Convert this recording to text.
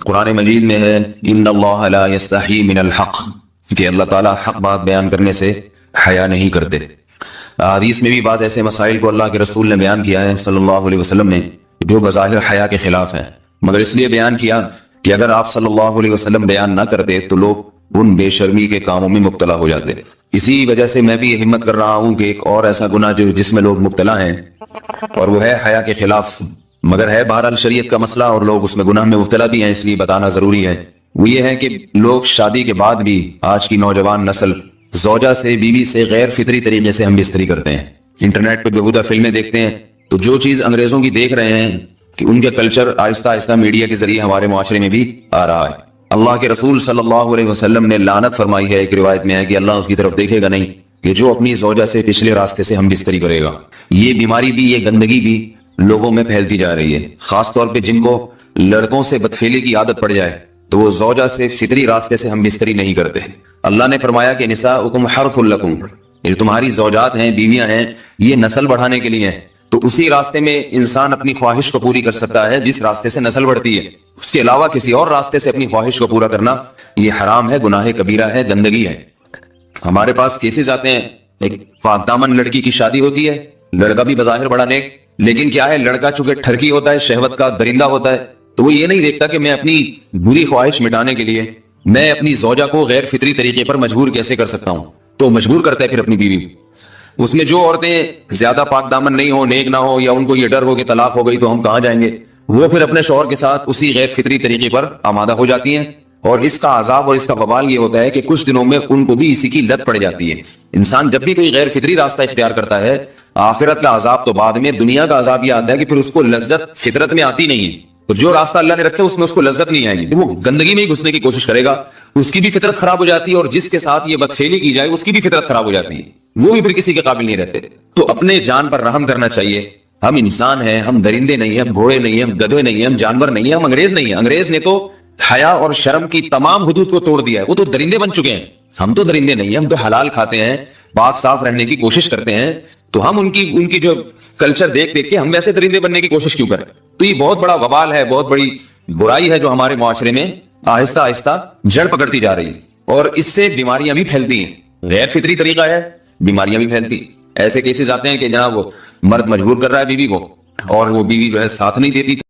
قرآن مجید میں ہے ان اللہ لا یستحی من الحق، کہ اللہ تعالیٰ حق بات بیان کرنے سے حیا نہیں کرتے۔ حدیث میں بھی بعض ایسے مسائل کو اللہ کے رسول نے بیان کیا ہے صلی اللہ علیہ وسلم نے جو بظاہر حیا کے خلاف ہیں، مگر اس لیے بیان کیا کہ اگر آپ صلی اللہ علیہ وسلم بیان نہ کرتے تو لوگ ان بے شرمی کے کاموں میں مبتلا ہو جاتے۔ اسی وجہ سے میں بھی ہمت کر رہا ہوں کہ ایک اور ایسا گناہ جس میں لوگ مبتلا ہیں اور وہ ہے حیا کے خلاف، مگر ہے بہرحال شریعت کا مسئلہ اور لوگ اس میں گناہ میں مبتلا بھی ہیں، اس لیے بتانا ضروری ہے۔ وہ یہ ہے کہ لوگ شادی کے بعد بھی آج کی نوجوان نسل زوجہ سے، بیوی سے غیر فطری طریقے سے ہم بستری کرتے ہیں۔ انٹرنیٹ پہ بےہودہ فلمیں دیکھتے ہیں تو جو چیز انگریزوں کی دیکھ رہے ہیں کہ ان کے کلچر آہستہ آہستہ میڈیا کے ذریعے ہمارے معاشرے میں بھی آ رہا ہے۔ اللہ کے رسول صلی اللہ علیہ وسلم نے لعنت فرمائی ہے، ایک روایت میں ہے کہ اللہ اس کی طرف دیکھے گا نہیں کہ جو اپنی زوجہ سے پچھلے راستے سے ہم بستری کرے گا۔ یہ بیماری بھی، یہ گندگی بھی لوگوں میں پھیلتی جا رہی ہے، خاص طور پہ جن کو لڑکوں سے بدفعلی کی عادت پڑ جائے تو وہ زوجہ سے فطری راستے سے ہم بستری نہیں کرتے۔ اللہ نے فرمایا کہ نساؤکم حرث لکم، یہ تمہاری زوجات ہیں، بیویاں ہیں، یہ نسل بڑھانے کے لیے ہیں، تو اسی راستے میں انسان اپنی خواہش کو پوری کر سکتا ہے جس راستے سے نسل بڑھتی ہے۔ اس کے علاوہ کسی اور راستے سے اپنی خواہش کو پورا کرنا یہ حرام ہے، گناہ کبیرہ ہے، گندگی ہے۔ ہمارے پاس کیسز آتے ہیں، ایک پاک دامن لڑکی کی شادی ہوتی ہے، لڑکا بھی بظاہر بڑا نیک، لیکن کیا ہے، لڑکا چونکہ ٹھرکی ہوتا ہے، شہوت کا درندہ ہوتا ہے، تو وہ یہ نہیں دیکھتا کہ میں اپنی بری خواہش مٹانے کے لیے میں اپنی زوجہ کو غیر فطری طریقے پر مجبور کیسے کر سکتا ہوں، تو مجبور کرتا ہے پھر اپنی بیوی کو۔ اس میں جو عورتیں زیادہ پاک دامن نہیں ہو، نیک نہ ہو، یا ان کو یہ ڈر ہو کہ طلاق ہو گئی تو ہم کہاں جائیں گے، وہ پھر اپنے شوہر کے ساتھ اسی غیر فطری طریقے پر آمادہ ہو جاتی ہیں، اور اس کا عذاب اور اس کا وبال یہ ہوتا ہے کہ کچھ دنوں میں ان کو بھی اسی کی لت پڑ جاتی ہے۔ انسان جب بھی کوئی غیر فطری راستہ اختیار کرتا ہے، آخرت کا عذاب تو بعد میں، دنیا کا عذاب یہ آتا ہے کہ پھر اس کو لذت فطرت میں آتی نہیں ہے، تو جو راستہ اللہ نے رکھا اس میں اس کو لذت نہیں آئے گی، وہ گندگی میں ہی گھسنے کی کوشش کرے گا، اس کی بھی فطرت خراب ہو جاتی ہے، اور جس کے ساتھ یہ بدفعلی کی جائے اس کی بھی فطرت خراب ہو جاتی ہے، وہ بھی پھر کسی کے قابل نہیں رہتے۔ تو اپنے جان پر رحم کرنا چاہیے۔ ہم انسان ہیں، ہم درندے نہیں ہیں، ہم گھوڑے نہیں ہیں، ہم گدھے نہیں ہیں، ہم جانور نہیں ہیں، ہم انگریز نہیں ہیں۔ انگریز نے تو حیا اور شرم کی تمام حدود کو توڑ دیا ہے، وہ تو درندے بن چکے ہیں۔ ہم تو درندے نہیں ہیں، ہم تو حلال کھاتے ہیں، پاک صاف رہنے کی کوشش کرتے ہیں، تو ہم ان کی جو کلچر دیکھ کے ہم ویسے درندے بننے کی کوشش کیوں کریں؟ تو یہ بہت بڑا وبال ہے، بہت بڑی برائی ہے جو ہمارے معاشرے میں آہستہ آہستہ جڑ پکڑتی جا رہی ہے، اور اس سے بیماریاں بھی پھیلتی ہیں۔ غیر فطری طریقہ ہے، بیماریاں بھی پھیلتی۔ ایسے کیسز آتے ہیں کہ جہاں وہ مرد مجبور کر رہا ہے بیوی کو، اور وہ بیوی جو ہے ساتھ نہیں دیتی۔